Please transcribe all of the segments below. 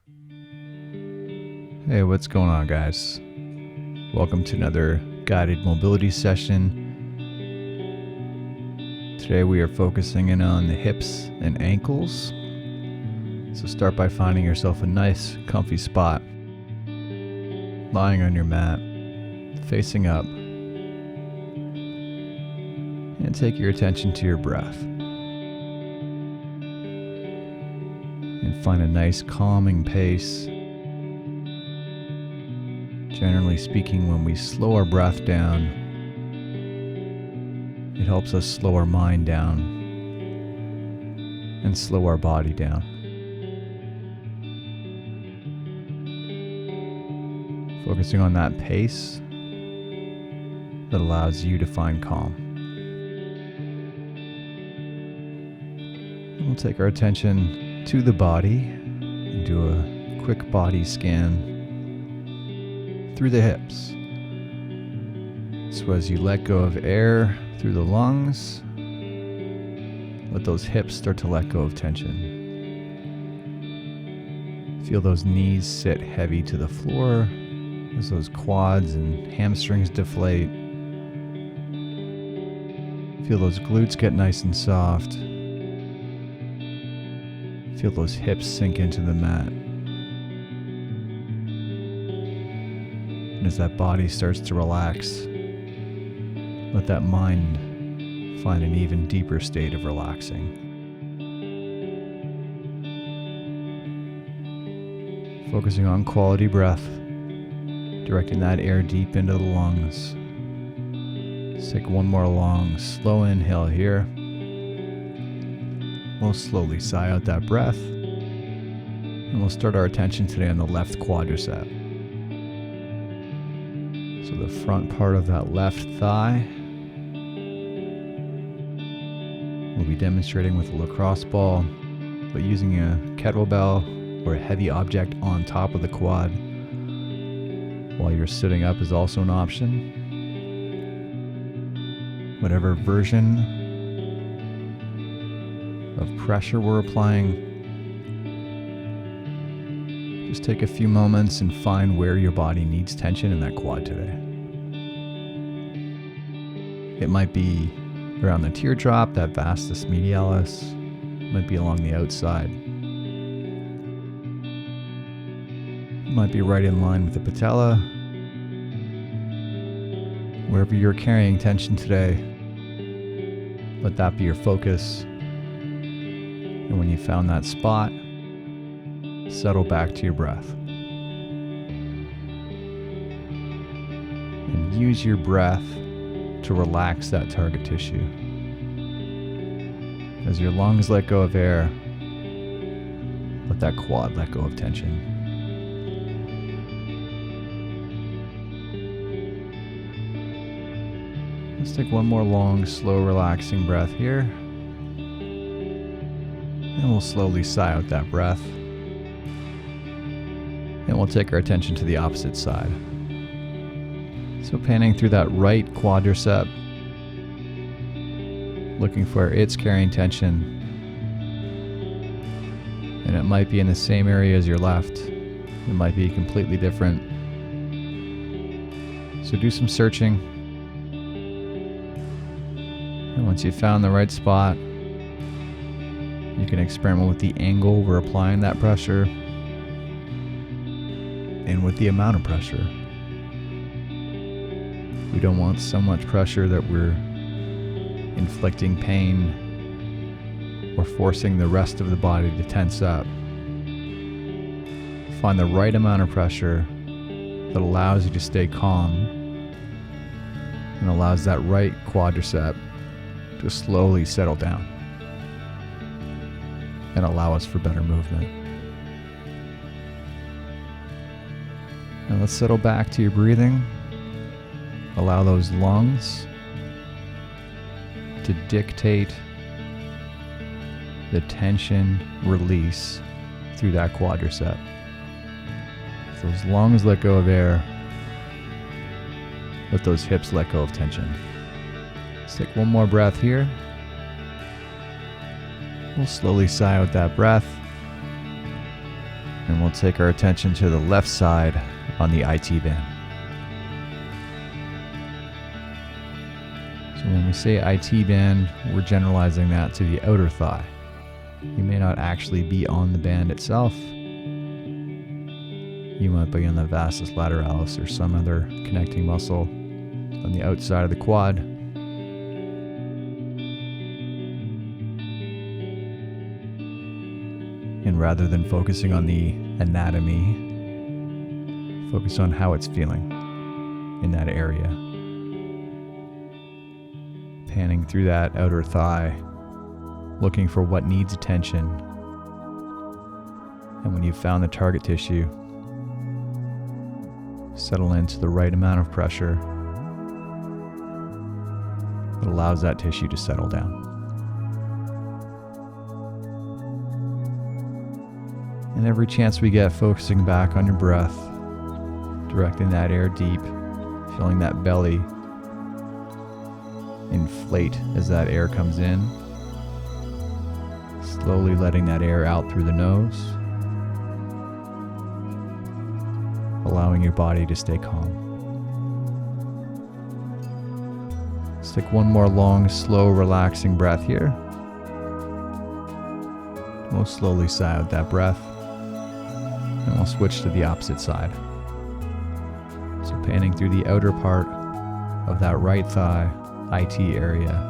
Hey, what's going on, guys? Welcome to another guided mobility session. Today we are focusing in on the hips and ankles. So start by finding yourself a nice, comfy spot, lying on your mat, facing up, and take your attention to your breath. And find a nice, calming pace. Generally speaking, when we slow our breath down, it helps us slow our mind down and slow our body down. Focusing on that pace that allows you to find calm. We'll take our attention to the body and do a quick body scan through the hips. So as you let go of air through the lungs, let those hips start to let go of tension. Feel those knees sit heavy to the floor as those quads and hamstrings deflate. Feel those glutes get nice and soft. Feel those hips sink into the mat. And as that body starts to relax, let that mind find an even deeper state of relaxing. Focusing on quality breath, directing that air deep into the lungs. Let's take one more long, slow inhale here. We'll slowly sigh out that breath, and we'll start our attention today on the left quadricep. So the front part of that left thigh. We'll be demonstrating with a lacrosse ball, but using a kettlebell or a heavy object on top of the quad while you're sitting up is also an option. Whatever version of pressure we're applying, just take a few moments and find where your body needs tension in that quad today. It might be around the teardrop, that vastus medialis. It might be along the outside. It might be right in line with the patella. Wherever you're carrying tension today, let that be your focus. And when you found that spot, settle back to your breath. And use your breath to relax that target tissue. As your lungs let go of air, let that quad let go of tension. Let's take one more long, slow, relaxing breath here. And we'll slowly sigh out that breath. And we'll take our attention to the opposite side. So panning through that right quadricep, looking for where it's carrying tension. And it might be in the same area as your left. It might be completely different. So do some searching. And once you've found the right spot, you can experiment with the angle we're applying that pressure and with the amount of pressure. We don't want so much pressure that we're inflicting pain or forcing the rest of the body to tense up. Find the right amount of pressure that allows you to stay calm and allows that right quadricep to slowly settle down and allow us for better movement. Now let's settle back to your breathing. Allow those lungs to dictate the tension release through that quadricep. If those lungs let go of air, let those hips let go of tension. Let's take one more breath here. We'll slowly sigh out that breath. And we'll take our attention to the left side on the IT band. So when we say IT band, we're generalizing that to the outer thigh. You may not actually be on the band itself. You might be on the vastus lateralis or some other connecting muscle on the outside of the quad. And rather than focusing on the anatomy, focus on how it's feeling in that area. Panning through that outer thigh, looking for what needs attention. And when you've found the target tissue, settle into the right amount of pressure that allows that tissue to settle down. And every chance we get, focusing back on your breath, directing that air deep, feeling that belly inflate as that air comes in, slowly letting that air out through the nose, allowing your body to stay calm. Let's take one more long, slow, relaxing breath here. We'll slowly sigh out that breath, and we'll switch to the opposite side. So panning through the outer part of that right thigh, IT area.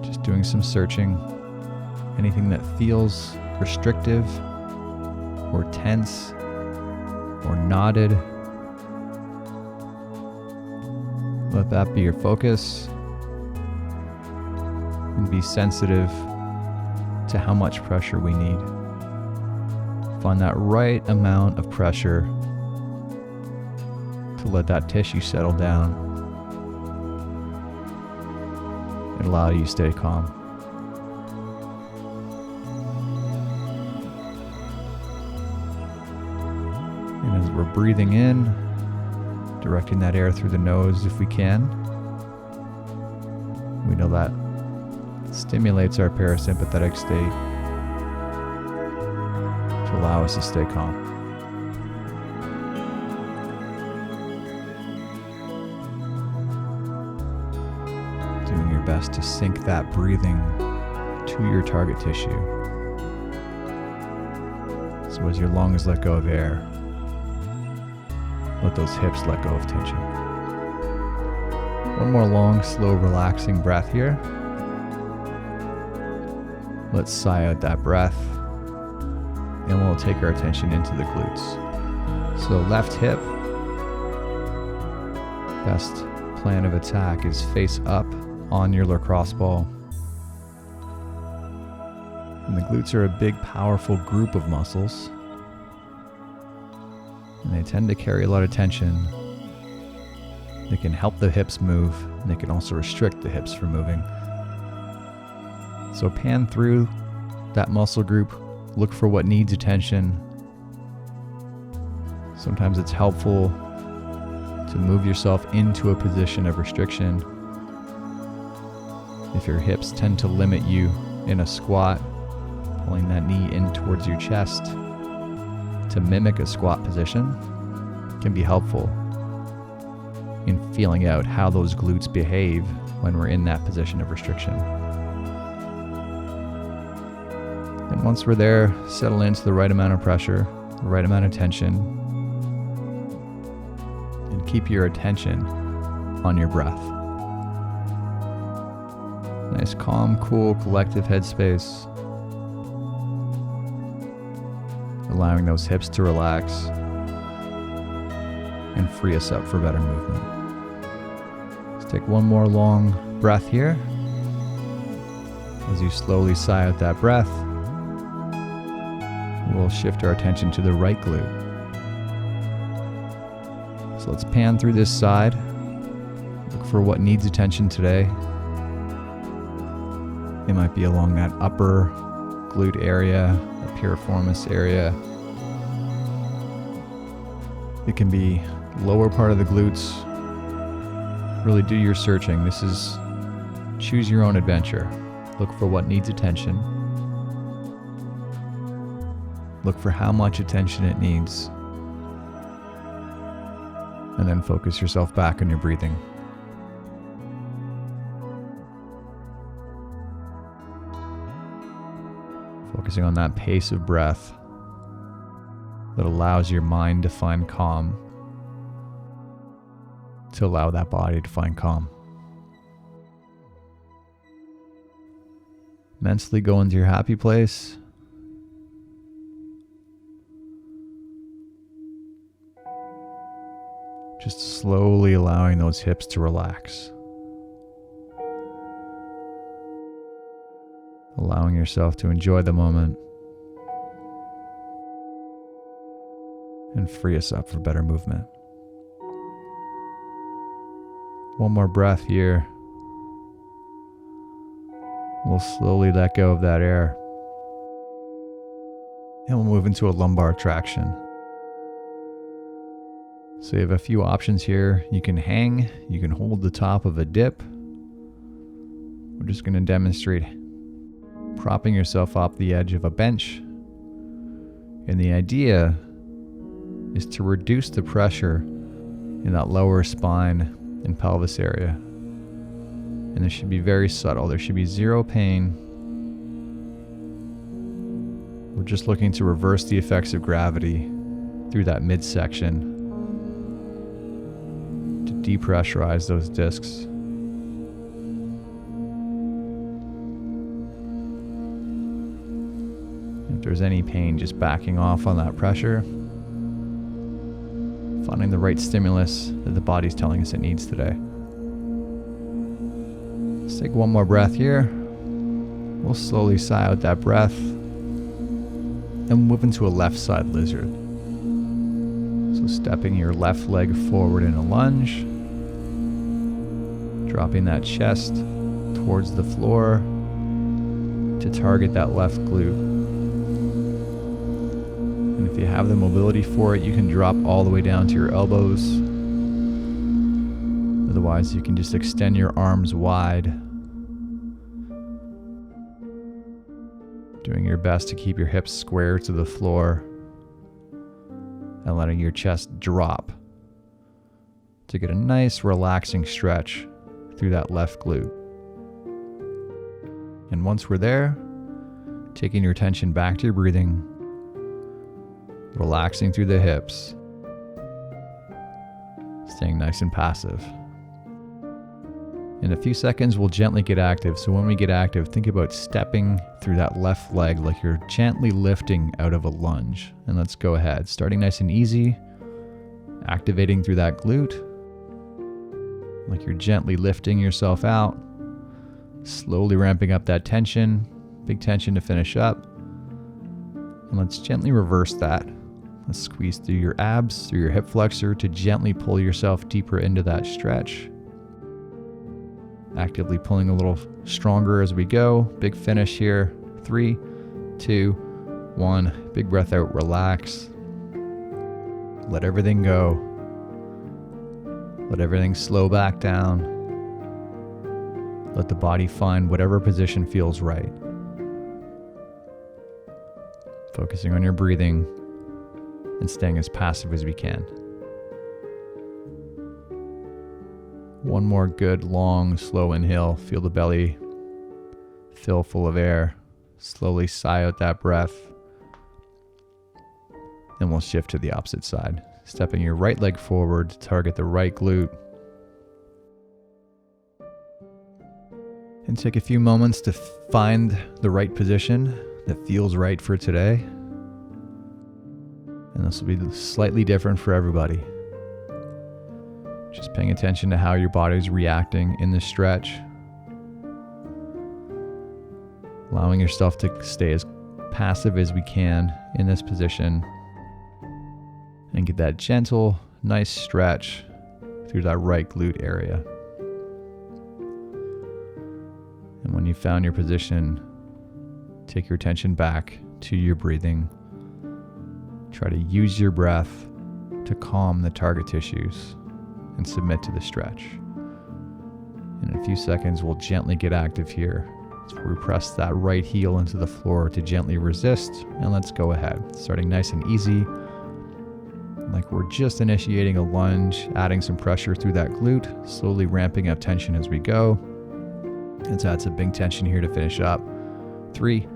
Just doing some searching. Anything that feels restrictive or tense or knotted, let that be your focus, and be sensitive to how much pressure we need. Find that right amount of pressure to let that tissue settle down and allow you to stay calm. And as we're breathing in, directing that air through the nose if we can, we know that stimulates our parasympathetic state to allow us to stay calm. Doing your best to sync that breathing to your target tissue. So as your lungs let go of air, let those hips let go of tension. One more long, slow, relaxing breath here. Let's sigh out that breath, and we'll take our attention into the glutes. So left hip, best plan of attack is face up on your lacrosse ball. And the glutes are a big, powerful group of muscles, and they tend to carry a lot of tension. They can help the hips move, and they can also restrict the hips from moving. So pan through that muscle group, look for what needs attention. Sometimes it's helpful to move yourself into a position of restriction. If your hips tend to limit you in a squat, pulling that knee in towards your chest to mimic a squat position can be helpful in feeling out how those glutes behave when we're in that position of restriction. And once we're there, settle into the right amount of pressure, the right amount of tension, and keep your attention on your breath. Nice, calm, cool, collective headspace. Allowing those hips to relax and free us up for better movement. Let's take one more long breath here. As you slowly sigh out that breath, we'll shift our attention to the right glute. So let's pan through this side. Look for what needs attention today. It might be along that upper glute area, the piriformis area. It can be lower part of the glutes. Really do your searching. This is choose your own adventure. Look for what needs attention. Look for how much attention it needs. And then focus yourself back on your breathing. Focusing on that pace of breath that allows your mind to find calm, to allow that body to find calm. Mentally go into your happy place. Just slowly allowing those hips to relax. Allowing yourself to enjoy the moment and free us up for better movement. One more breath here. We'll slowly let go of that air. And we'll move into a lumbar traction. So you have a few options here. You can hang, you can hold the top of a dip. We're just going to demonstrate propping yourself off the edge of a bench. And the idea is to reduce the pressure in that lower spine and pelvis area. And this should be very subtle. There should be zero pain. We're just looking to reverse the effects of gravity through that midsection to depressurize those discs. If there's any pain, just backing off on that pressure. Finding the right stimulus that the body's telling us it needs today. Let's take one more breath here. We'll slowly sigh out that breath and move into a left side lizard. So stepping your left leg forward in a lunge, dropping that chest towards the floor to target that left glute. And if you have the mobility for it, you can drop all the way down to your elbows. Otherwise, you can just extend your arms wide, doing your best to keep your hips square to the floor and letting your chest drop to get a nice relaxing stretch through that left glute. And once we're there, taking your attention back to your breathing, relaxing through the hips, staying nice and passive. In a few seconds, we'll gently get active. So when we get active, think about stepping through that left leg like you're gently lifting out of a lunge. And let's go ahead, starting nice and easy, activating through that glute, like you're gently lifting yourself out, slowly ramping up that tension, big tension to finish up. And let's gently reverse that. Let's squeeze through your abs, through your hip flexor to gently pull yourself deeper into that stretch. Actively pulling a little stronger as we go. Big finish here. 3, 2, 1. Big breath out, relax. Let everything go. Let everything slow back down. Let the body find whatever position feels right. Focusing on your breathing and staying as passive as we can. One more good, long, slow inhale. Feel the belly fill full of air. Slowly sigh out that breath. And we'll shift to the opposite side. Stepping your right leg forward to target the right glute. And take a few moments to find the right position that feels right for today. And this will be slightly different for everybody. Just paying attention to how your body's reacting in this stretch. Allowing yourself to stay as passive as we can in this position. And get that gentle, nice stretch through that right glute area. And when you found your position, take your attention back to your breathing. Try to use your breath to calm the target tissues and submit to the stretch. In a few seconds, we'll gently get active here, So we press that right heel into the floor to gently resist, and let's go ahead. Starting nice and easy, like we're just initiating a lunge, adding some pressure through that glute, slowly ramping up tension as we go. Let's add some big tension here to finish up. 3,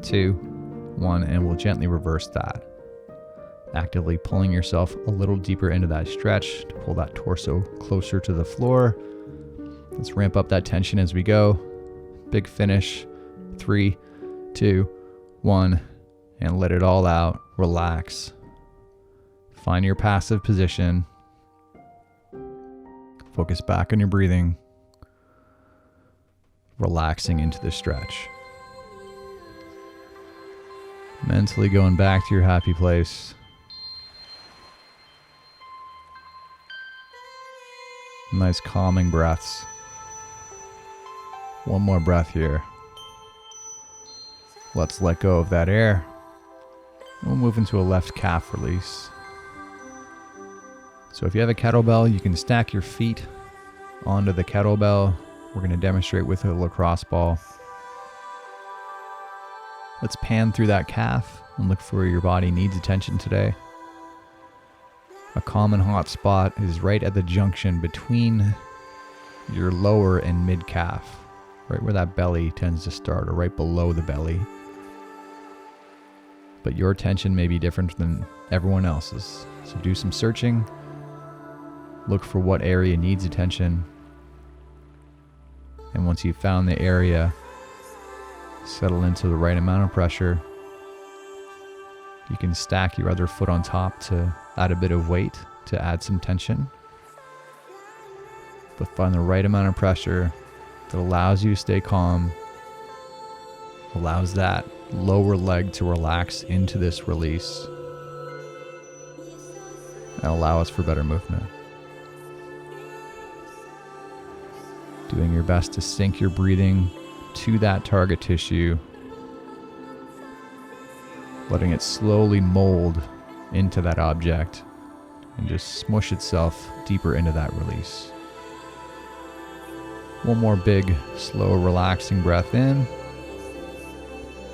2, 1, and we'll gently reverse that. Actively pulling yourself a little deeper into that stretch to pull that torso closer to the floor. Let's ramp up that tension as we go. Big finish. 3, 2, 1, and let it all out. Relax. Find your passive position. Focus back on your breathing. Relaxing into the stretch. Mentally going back to your happy place. Nice calming breaths. One more breath here. Let's let go of that air. We'll move into a left calf release. So if you have a kettlebell, you can stack your feet onto the kettlebell. We're going to demonstrate with a lacrosse ball. Let's pan through that calf and look for where your body needs attention today. A common hot spot is right at the junction between your lower and mid calf, right where that belly tends to start, or right below the belly. But your tension may be different than everyone else's. So do some searching. Look for what area needs attention. And once you've found the area, settle into the right amount of pressure. You can stack your other foot on top to add a bit of weight to add some tension. But find the right amount of pressure that allows you to stay calm, allows that lower leg to relax into this release, and allow us for better movement. Doing your best to sync your breathing to that target tissue, letting it slowly mold into that object and just smush itself deeper into that release. One more big, slow, relaxing breath in.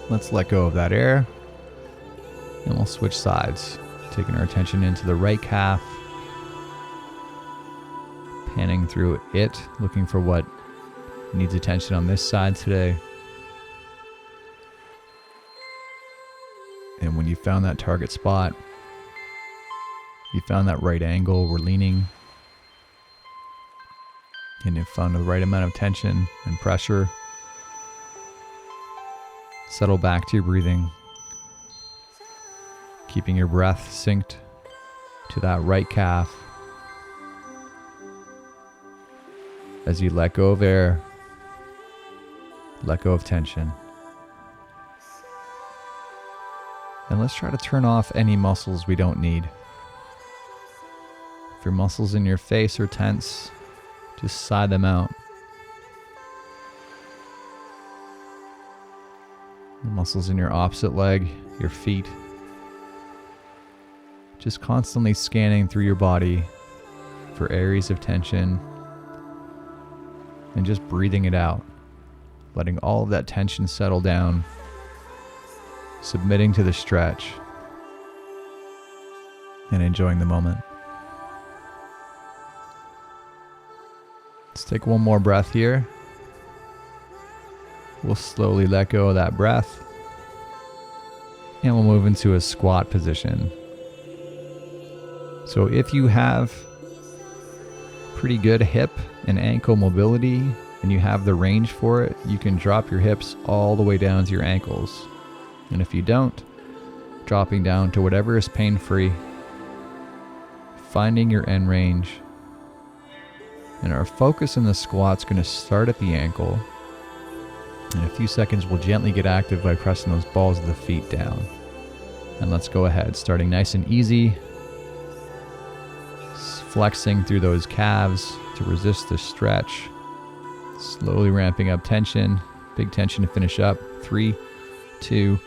Let's let go of that air, and we'll switch sides, taking our attention into the right calf, panning through it, looking for what needs attention on this side today. And when you found that target spot, you found that right angle, we're leaning, and you found the right amount of tension and pressure, settle back to your breathing, keeping your breath synced to that right calf. As you let go of air, let go of tension. And let's try to turn off any muscles we don't need. If your muscles in your face are tense, just sigh them out. The muscles in your opposite leg, your feet. Just constantly scanning through your body for areas of tension and just breathing it out, letting all of that tension settle down, submitting to the stretch, and enjoying the moment. Let's take one more breath here. We'll slowly let go of that breath, and we'll move into a squat position. So if you have pretty good hip and ankle mobility and you have the range for it, you can drop your hips all the way down to your ankles. And if you don't, dropping down to whatever is pain-free, finding your end range. And our focus in the squat's going to start at the ankle. In a few seconds, we'll gently get active by pressing those balls of the feet down. And let's go ahead, starting nice and easy, flexing through those calves to resist the stretch, slowly ramping up tension, big tension to finish up. 3, 2,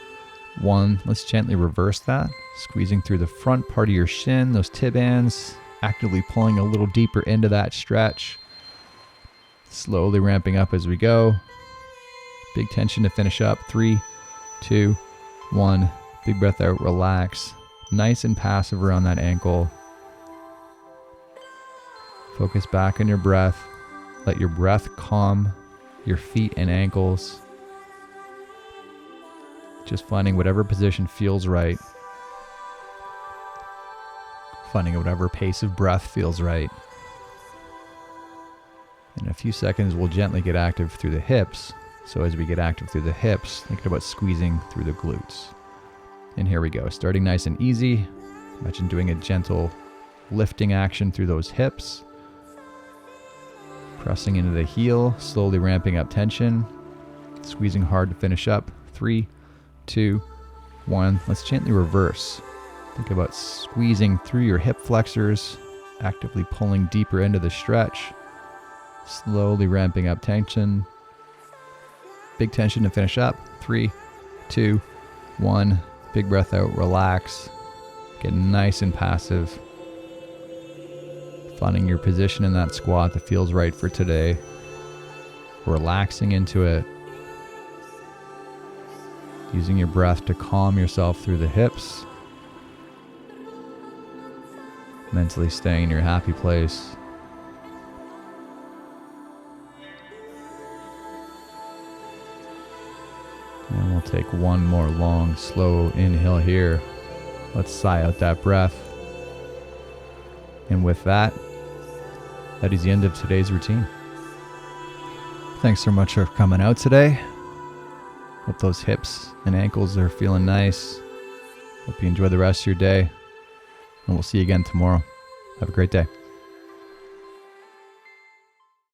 1. Let's gently reverse that, squeezing through the front part of your shin, those tib ends, actively pulling a little deeper into that stretch, slowly ramping up as we go. Big tension to finish up. 3, 2, 1. Big breath out, relax. Nice and passive around that ankle. Focus back on your breath. Let your breath calm your feet and ankles. Just finding whatever position feels right. Finding whatever pace of breath feels right. In a few seconds, we'll gently get active through the hips. So as we get active through the hips, thinking about squeezing through the glutes. And here we go, starting nice and easy. Imagine doing a gentle lifting action through those hips. Pressing into the heel, slowly ramping up tension. Squeezing hard to finish up. 3, 2, 1. Let's gently reverse. Think about squeezing through your hip flexors, actively pulling deeper into the stretch. Slowly ramping up tension. Big tension to finish up. 3, 2, 1. Big breath out, relax. Get nice and passive. Finding your position in that squat that feels right for today. Relaxing into it. Using your breath to calm yourself through the hips. Mentally staying in your happy place. And we'll take one more long, slow inhale here. Let's sigh out that breath. And with that, that is the end of today's routine. Thanks so much for coming out today. Hope those hips and ankles are feeling nice. Hope you enjoy the rest of your day. And we'll see you again tomorrow. Have a great day.